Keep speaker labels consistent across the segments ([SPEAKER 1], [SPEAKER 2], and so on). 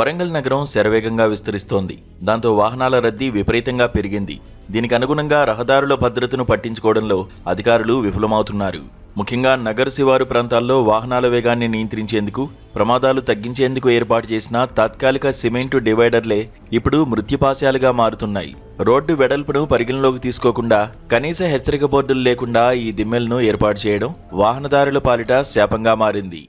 [SPEAKER 1] వరంగల్ నగరం శరవేగంగా విస్తరిస్తోంది. దాంతో వాహనాల రద్దీ విపరీతంగా పెరిగింది. దీనికి అనుగుణంగా రహదారుల భద్రతను పట్టించుకోవడంలో అధికారులు విఫలమవుతున్నారు. ముఖ్యంగా నగర శివారు ప్రాంతాల్లో వాహనాల వేగాన్ని నియంత్రించేందుకు, ప్రమాదాలు తగ్గించేందుకు ఏర్పాటు చేసిన తాత్కాలిక సిమెంటు డివైడర్లే ఇప్పుడు మృత్యుపాశాలుగా మారుతున్నాయి. రోడ్డు వెడల్పును పరిగణలోకి తీసుకోకుండా, కనీస హెచ్చరిక బోర్డులు లేకుండా ఈ దిమ్మెలను ఏర్పాటు చేయడం వాహనదారుల పాలిట శాపంగా మారింది.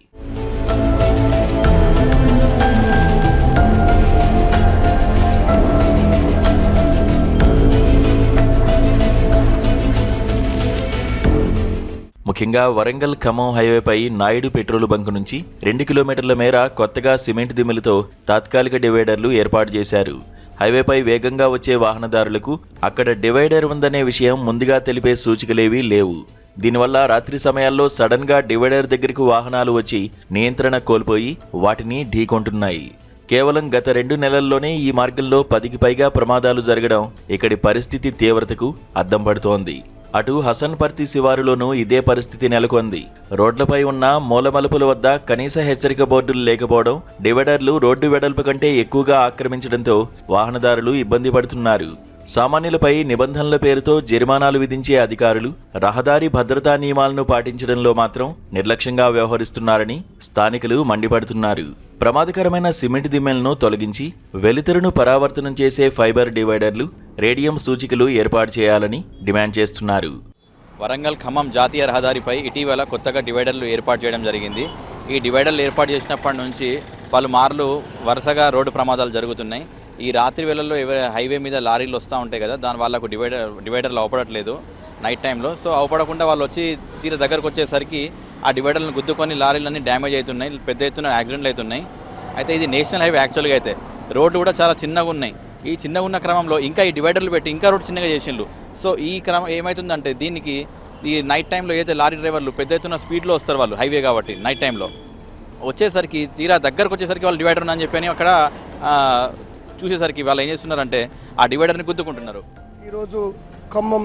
[SPEAKER 1] ముఖ్యంగా వరంగల్ ఖమ్మం హైవేపై నాయుడు పెట్రోల్ బంక్ నుంచి 2 కిలోమీటర్ల మేర కొత్తగా సిమెంట్ దిమ్మెలతో తాత్కాలిక డివైడర్లు ఏర్పాటు చేశారు. హైవేపై వేగంగా వచ్చే వాహనదారులకు అక్కడ డివైడర్ ఉందనే విషయం ముందుగా తెలిపే సూచికలేవీ లేవు. దీనివల్ల రాత్రి సమయాల్లో సడన్ గా డివైడర్ దగ్గరకు వాహనాలు వచ్చి నియంత్రణ కోల్పోయి వాటిని ఢీకొంటున్నాయి. కేవలం గత 2 నెలల్లోనే ఈ మార్గంలో 10కి పైగా ప్రమాదాలు జరగడం ఇక్కడి పరిస్థితి తీవ్రతకు అద్దం పడుతోంది. అటు హసన్పర్తి శివారులోనూ ఇదే పరిస్థితి నెలకొంది. రోడ్లపై ఉన్న మూలమలుపుల వద్ద కనీస హెచ్చరిక బోర్డులు లేకపోవడం, డివైడర్లు రోడ్డు వెడల్పు కంటే ఎక్కువగా ఆక్రమించడంతో వాహనదారులు ఇబ్బంది పడుతున్నారు. సామాన్యులపై నిబంధనల పేరుతో జరిమానాలు విధించే అధికారులు రహదారి భద్రతా నియమాలను పాటించడంలో మాత్రం నిర్లక్ష్యంగా వ్యవహరిస్తున్నారని స్థానికులు మండిపడుతున్నారు. ప్రమాదకరమైన సిమెంట్ దిమ్మెలను తొలగించి వెలుతురును పరావర్తనం చేసే ఫైబర్ డివైడర్లు, రేడియం సూచికలు ఏర్పాటు చేయాలని డిమాండ్ చేస్తున్నారు.
[SPEAKER 2] వరంగల్ ఖమ్మం జాతీయ రహదారిపై ఇటీవల కొత్తగా డివైడర్లు ఏర్పాటు చేయడం జరిగింది. ఈ డివైడర్లు ఏర్పాటు చేసినప్పటి నుంచి పలుమార్లు వరుసగా రోడ్డు ప్రమాదాలు జరుగుతున్నాయి. ఈ రాత్రి వేళల్లో హైవే మీద లారీలు వస్తూ ఉంటాయి కదా, దాని వాళ్ళకు డివైడర్లు అవపడట్లేదు నైట్ టైంలో. సో అవపడకుండా వాళ్ళు వచ్చి తీర దగ్గరకు వచ్చేసరికి ఆ డివైడర్లను గుద్దుకొని లారీలన్నీ డ్యామేజ్ అవుతున్నాయి, పెద్ద ఎత్తున యాక్సిడెంట్లు అవుతున్నాయి. అయితే ఇది నేషనల్ హైవే యాక్చువల్గా అయితే రోడ్లు కూడా చాలా చిన్నగా ఉన్నాయి. ఈ చిన్నగా ఉన్న క్రమంలో ఇంకా ఈ డివైడర్లు పెట్టి ఇంకా రోడ్డు చిన్నగా చేసిండ్రు. సో ఈ క్రమం ఏమవుతుందంటే దీనికి ఈ నైట్ టైంలో ఏదైతే లారీ డ్రైవర్లు పెద్ద ఎత్తున స్పీడ్లో వస్తారు, వాళ్ళు హైవే కాబట్టి నైట్ టైంలో వచ్చేసరికి తీరా దగ్గరకు వచ్చేసరికి వాళ్ళు డివైడర్ ఉందని చెప్పని అక్కడ చూసేసరికి వాళ్ళు ఏం చేస్తున్నారంటే ఆ డివైడర్ని గుద్దుకుంటున్నారు.
[SPEAKER 3] ఈరోజు ఖమ్మం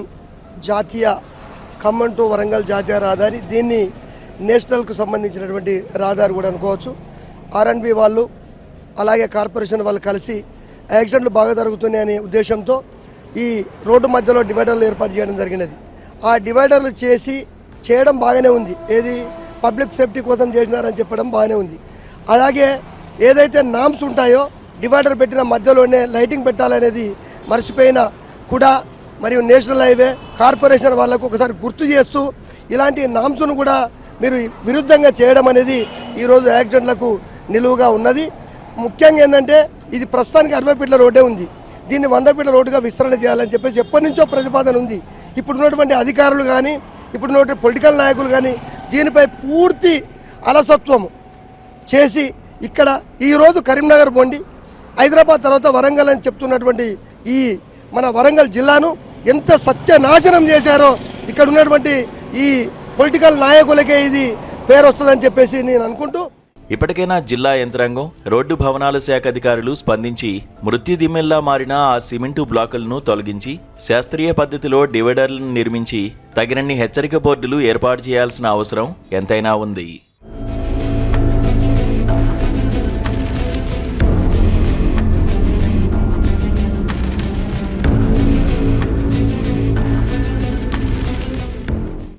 [SPEAKER 3] టు వరంగల్ జాతీయ రహదారి, దీన్ని నేషనల్కు సంబంధించినటువంటి రహదారి కూడా అనుకోవచ్చు. R&B వాళ్ళు అలాగే కార్పొరేషన్ వాళ్ళు కలిసి యాక్సిడెంట్లు బాగా జరుగుతున్నాయనే ఉద్దేశంతో ఈ రోడ్డు మధ్యలో డివైడర్లు ఏర్పాటు చేయడం జరిగినది. ఆ డివైడర్లు చేయడం బాగానే ఉంది. ఏది పబ్లిక్ సేఫ్టీ కోసం చేసినారని చెప్పడం బాగానే ఉంది. అలాగే ఏదైతే నామ్స్ ఉంటాయో డివైడర్ పెట్టిన మధ్యలోనే లైటింగ్ పెట్టాలనేది మర్చిపోయిన కూడా మరియు నేషనల్ హైవే కార్పొరేషన్ వాళ్ళకు ఒకసారి గుర్తు చేస్తూ ఇలాంటి నామ్స్ను కూడా మీరు విరుద్ధంగా చేయడం అనేది ఈరోజు యాక్సిడెంట్లకు నిలువుగా ఉన్నది. ముఖ్యంగా ఏంటంటే ఇది ప్రస్తుతానికి 60 ఫీట్ల రోడ్డే ఉంది. దీన్ని 100 ఫీట్ల రోడ్డుగా విస్తరణ చేయాలని చెప్పేసి ఎప్పటి నుంచో ప్రతిపాదన ఉంది. ఇప్పుడున్నటువంటి అధికారులు కానీ ఇప్పుడున్నటువంటి పొలిటికల్ నాయకులు కానీ దీనిపై పూర్తి అలసత్వము చేసి ఇక్కడ ఈరోజు కరీంనగర్ పోండి, హైదరాబాద్ తర్వాత వరంగల్ అని చెప్తున్నటువంటి ఈ మన వరంగల్ జిల్లాను ఎంత సత్యనాశనం చేశారో ఇక్కడ ఉన్నటువంటి ఈ పొలిటికల్ నాయకులకే ఇది పేరు వస్తుందని చెప్పేసి నేను అనుకుంటూ,
[SPEAKER 1] ఇప్పటికైనా జిల్లా యంత్రాంగం, రోడ్డు భవనాల శాఖ అధికారులు స్పందించి మృత్యు దిమ్మెల్లా మారిన ఆ సిమెంటు బ్లాకులను తొలగించి శాస్త్రీయ పద్ధతిలో డివైడర్లను నిర్మించి తగినన్ని హెచ్చరిక బోర్డులు ఏర్పాటు చేయాల్సిన అవసరం ఎంతైనా ఉంది.